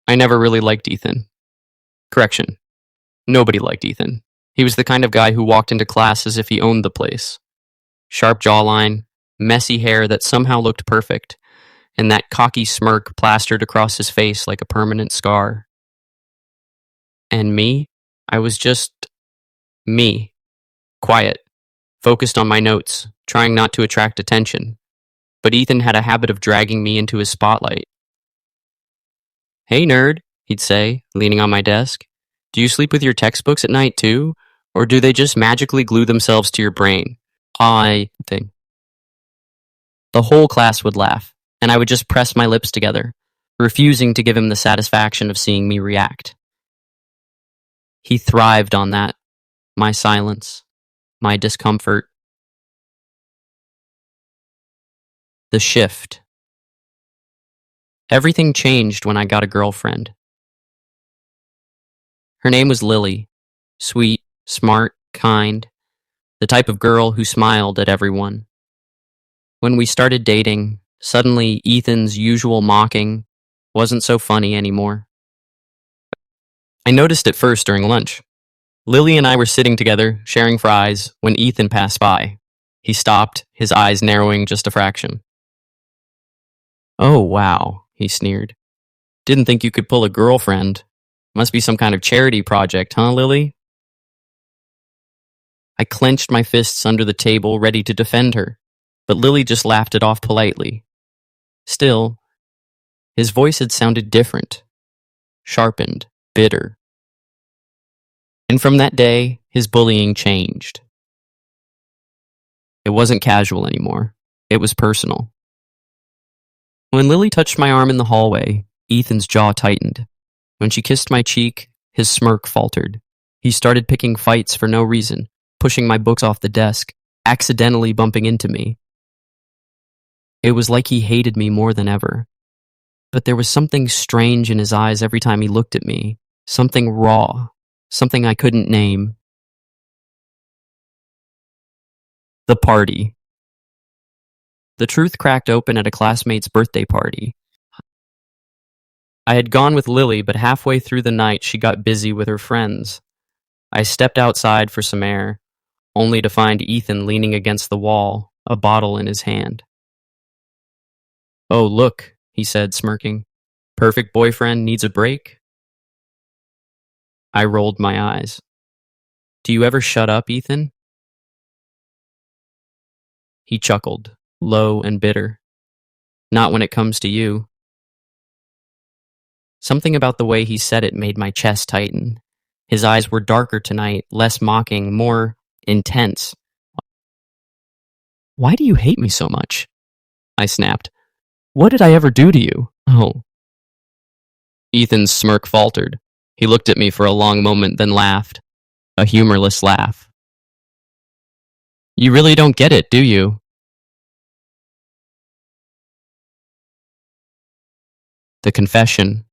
I never really liked Ethan. Correction. Nobody liked Ethan. He was the kind of guy who walked into class as if he owned the place. Sharp jawline, messy hair that somehow looked perfect, and that cocky smirk plastered across his face like a permanent scar. And me? I was just me. Quiet, focused on my notes, trying not to attract attention. But Ethan had a habit of dragging me into his spotlight. "Hey, nerd," he'd say, leaning on my desk. "Do you sleep with your textbooks at night too? Or do they just magically glue themselves to your brain?" I think. The whole class would laugh, and I would just press my lips together, refusing to give him the satisfaction of seeing me react. He thrived on that. My silence, my discomfort. The shift. Everything changed when I got a girlfriend. Her name was Lily. Sweet, smart, kind. The type of girl who smiled at everyone. When we started dating, suddenly Ethan's usual mocking wasn't so funny anymore. I noticed it first during lunch. Lily and I were sitting together, sharing fries, when Ethan passed by. He stopped, his eyes narrowing just a fraction. "Oh, wow," he sneered. "Didn't think you could pull a girlfriend. Must be some kind of charity project, huh, Lily?" I clenched my fists under the table, ready to defend her, but Lily just laughed it off politely. Still, his voice had sounded different, sharpened, bitter. And from that day, his bullying changed. It wasn't casual anymore. It was personal. When Lily touched my arm in the hallway, Ethan's jaw tightened. When she kissed my cheek, his smirk faltered. He started picking fights for no reason, pushing my books off the desk, accidentally bumping into me. It was like he hated me more than ever. But there was something strange in his eyes every time he looked at me, something raw, something I couldn't name. The party. The truth cracked open at a classmate's birthday party. I had gone with Lily, but halfway through the night she got busy with her friends. I stepped outside for some air, only to find Ethan leaning against the wall, a bottle in his hand. "Oh, look," he said, smirking. "Perfect boyfriend needs a break?" I rolled my eyes. "Do you ever shut up, Ethan?" He chuckled, low and bitter. "Not when it comes to you." Something about the way he said it made my chest tighten. His eyes were darker tonight, less mocking, more intense. "Why do you hate me so much?" I snapped. "What did I ever do to you?" "Oh." Ethan's smirk faltered. He looked at me for a long moment, then laughed. A humorless laugh. "You really don't get it, do you?" The confession.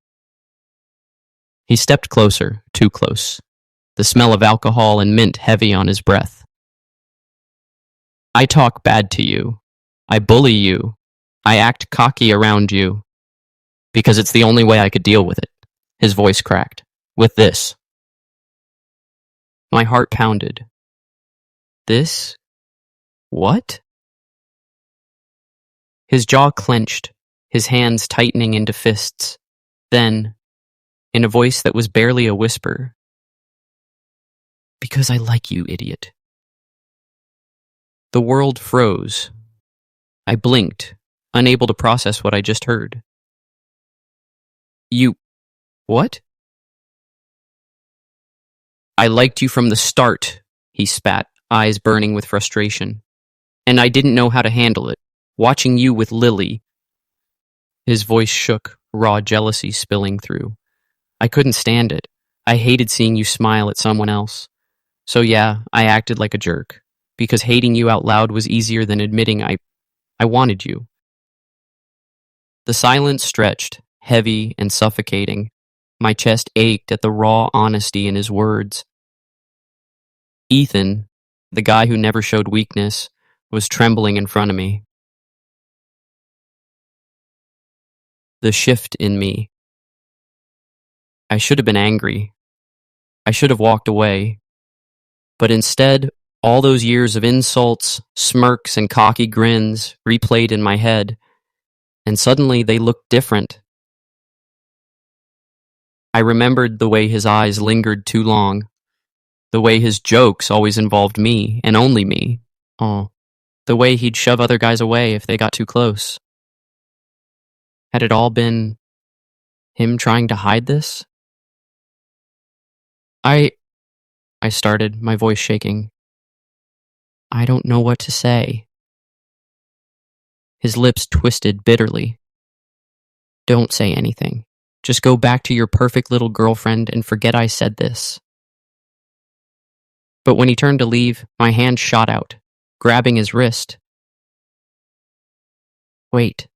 He stepped closer, too close. The smell of alcohol and mint heavy on his breath. "I talk bad to you. I bully you. I act cocky around you. Because it's the only way I could deal with it." His voice cracked. "With this." My heart pounded. This? What? His jaw clenched, his hands tightening into fists. Then, in a voice that was barely a whisper, "Because I like you, idiot." The world froze. I blinked, unable to process what I just heard. "You... what?" "I liked you from the start," he spat, eyes burning with frustration. "And I didn't know how to handle it. Watching you with Lily." His voice shook, raw jealousy spilling through. "I couldn't stand it. I hated seeing you smile at someone else. So yeah, I acted like a jerk. Because hating you out loud was easier than admitting I wanted you." The silence stretched, heavy and suffocating. My chest ached at the raw honesty in his words. Ethan, the guy who never showed weakness, was trembling in front of me. The shift in me. I should have been angry. I should have walked away. But instead, all those years of insults, smirks, and cocky grins replayed in my head, and suddenly they looked different. I remembered the way his eyes lingered too long, the way his jokes always involved me, and only me. Oh, the way he'd shove other guys away if they got too close. Had it all been him trying to hide this? I started, my voice shaking. I don't know what to say. His lips twisted bitterly. Don't say anything. Just go back to your perfect little girlfriend and forget I said this. But when he turned to leave, my hand shot out, grabbing his wrist. Wait.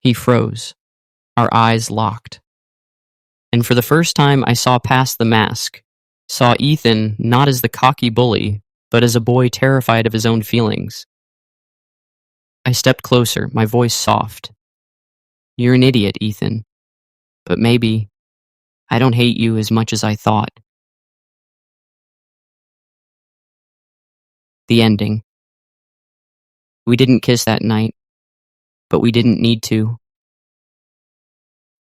He froze. Our eyes locked. And for the first time, I saw past the mask. Saw Ethan not as the cocky bully, but as a boy terrified of his own feelings. I stepped closer, my voice soft. You're an idiot, Ethan. But maybe I don't hate you as much as I thought. The ending. We didn't kiss that night, but we didn't need to.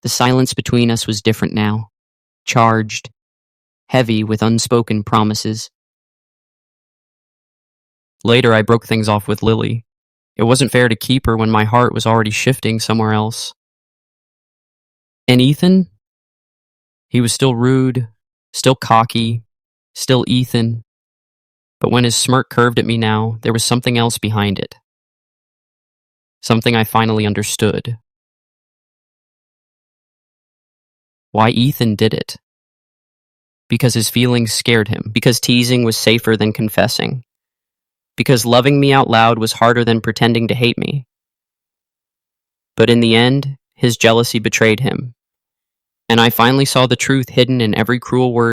The silence between us was different now, charged, heavy with unspoken promises. Later, I broke things off with Lily. It wasn't fair to keep her when my heart was already shifting somewhere else. And Ethan? He was still rude, still cocky, still Ethan. But when his smirk curved at me now, there was something else behind it. Something I finally understood. Why Ethan did it. Because his feelings scared him. Because teasing was safer than confessing. Because loving me out loud was harder than pretending to hate me. But in the end, his jealousy betrayed him. And I finally saw the truth hidden in every cruel word